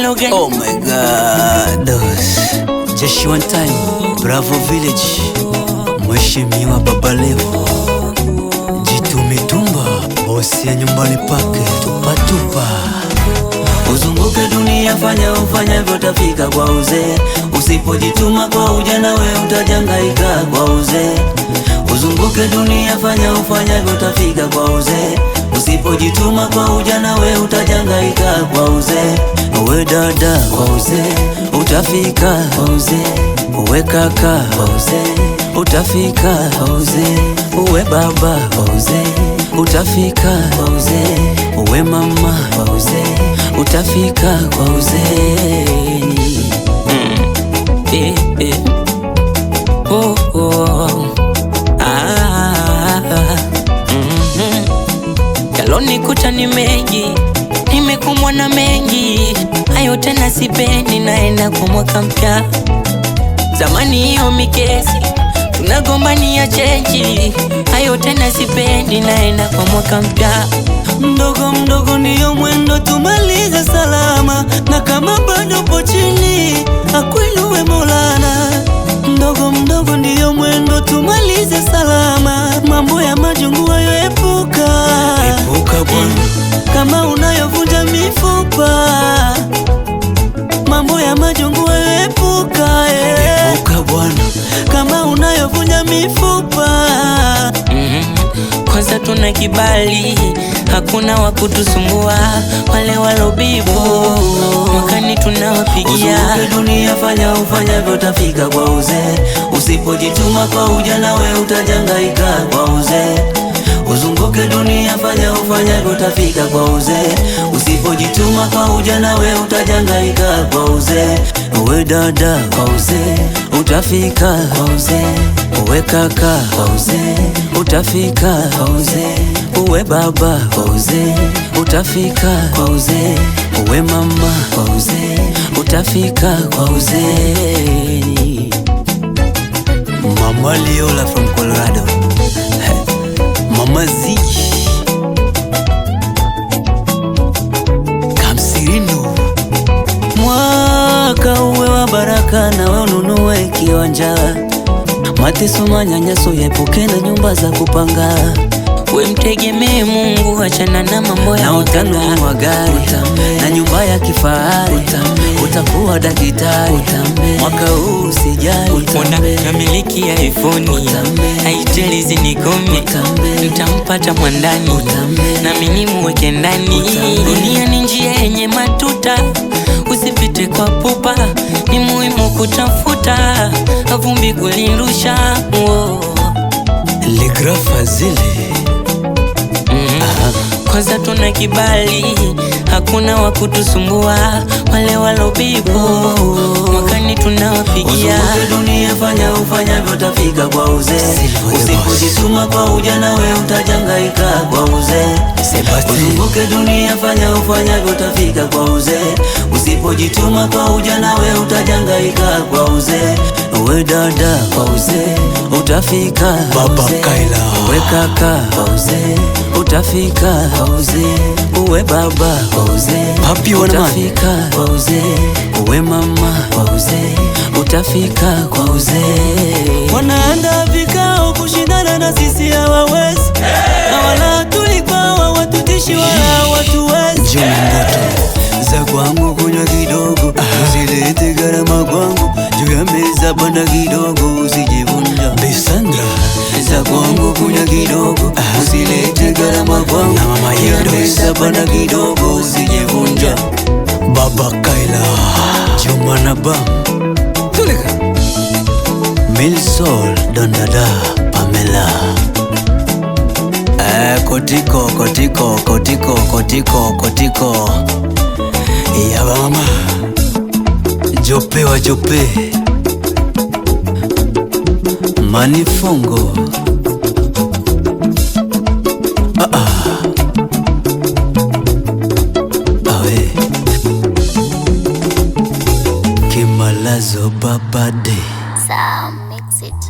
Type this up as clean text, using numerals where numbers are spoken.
Logan. Oh my God. Jeshi one time, Bravo Village, Mheshimiwa Baba Levo, Jitu Mitumba, bosi ya nyumbani pake, tupa. Uzunguke dunia, fanya ufanyavyo utafika kwa uzee. Usipojituma kwa ujana we utajangaika kwa uzee. Uzunguke dunia, fanya ufanyavyo utafika kwa uzee. Usipojituma kwa ujana we utajangaika kwa uzee. Uwe dada kwa uzee, utafika kwa uzee. Uwe kaka kwa uzee, utafika kwa uzee. Uwe baba kwa uzee, utafika kwa uzee. Uwe mama kwa uzee, utafika kwa uzee. Yalonikuta ni mengi, nimekumbwa na mengi, hayo tena sipendi, naenda kwa mwaka mpya. Zamani hiyo mikesi, tunagombania chenji, hayo tena sipendi, naenda kwa mwaka mpya. Mdogo mdogo ndiyo mwendo, tumalize salama, na kama bado po chini akuinuwe Maulana. Mdogo mdogo ndiyo mwendo, tumalize salama, mambo ya majungu hayo epuka bwana. Kama unayovunja mifupa, mambo ya majungu hayo epuka bwana. Kama unayovunja mifupa. Kwanza tuna kibali, hakuna wakutusumbua, wale walobibu mwakani tunawapigia. Uzunguke dunia, fanya ufanyavyo utafika kwa uzee. Usipojituma kwa ujana we utajangaika kwa uzee. Uzunguke dunia, fanya ufanyavyo utafika kwa uzee. Usipojituma kwa ujana we utajangaika kwa uzee. Uwe dada kwa uzee, utafika kwa uzee. Uwe kaka kwa uzee, utafika kwa uzee. Uwe baba kwa uzee, utafika kwa uzee. Uwe mama kwa uzee, utafika kwa uzee. Mama Liola from Colorado, Mama Z Kamsirino. Mwaka uwe wa baraka, na we ununue kiwanja. Mateso manyanyaso yepuke, na nyumba za kupanga. We mtegemee Mungu, achana na mambo ya na utanunua gari na nyumba ya kifahari. Utakuwa daktari mwaka huu, usijali. Namiliki ya iPhone, haitelizi nikome, nitampata mwandani, na minimu weke ndani. Dunia ni njia yenye matuta, usipite kwa pupa, ni muhimu kutafuta, vumbi kulirusha. Le Grand Fazili. Kwanza tuna kibali, hakuna wakutusumbua, wale walobibu mwakani tunawapigia. Uzunguke dunia, fanya ufanyavyo utafika kwa uzee. Usipojituma kwa ujana we utajangaika kwa uzee. Uzunguke dunia, fanya ufanyavyo utafika kwa uzee. Usipojituma kwa ujana we utajangaika kwa uzee. Uwe dada kwa uzee, utafika Baba Kaila. Uwe kaka kwa uzee, utafika kwa uzee. Uwe baba kwa uzee, utafika kwa uzee. Uwe mama kwa uzee, utafika kwa uzee. Wanaanda vikao kushindana na sisi, hawawezi na wala tulikuwa watutishi wala watuwezi. Za kwangu kunywa kidogo, usilete gharama kwangu. Juu ya meza banda kidogo, usijivunja. Besandra. Za kwangu kunywa kidogo, usilete gharama kwangu. Juu ya meza banda kidogo, usijivunja. Baba Kaila, Juma na Bam, Tulika Milsol, Dondada, Pamela. Kotiko ya mama Jope wa Jope Manifongo. Awe Kimalazo Babade. Sam mix it.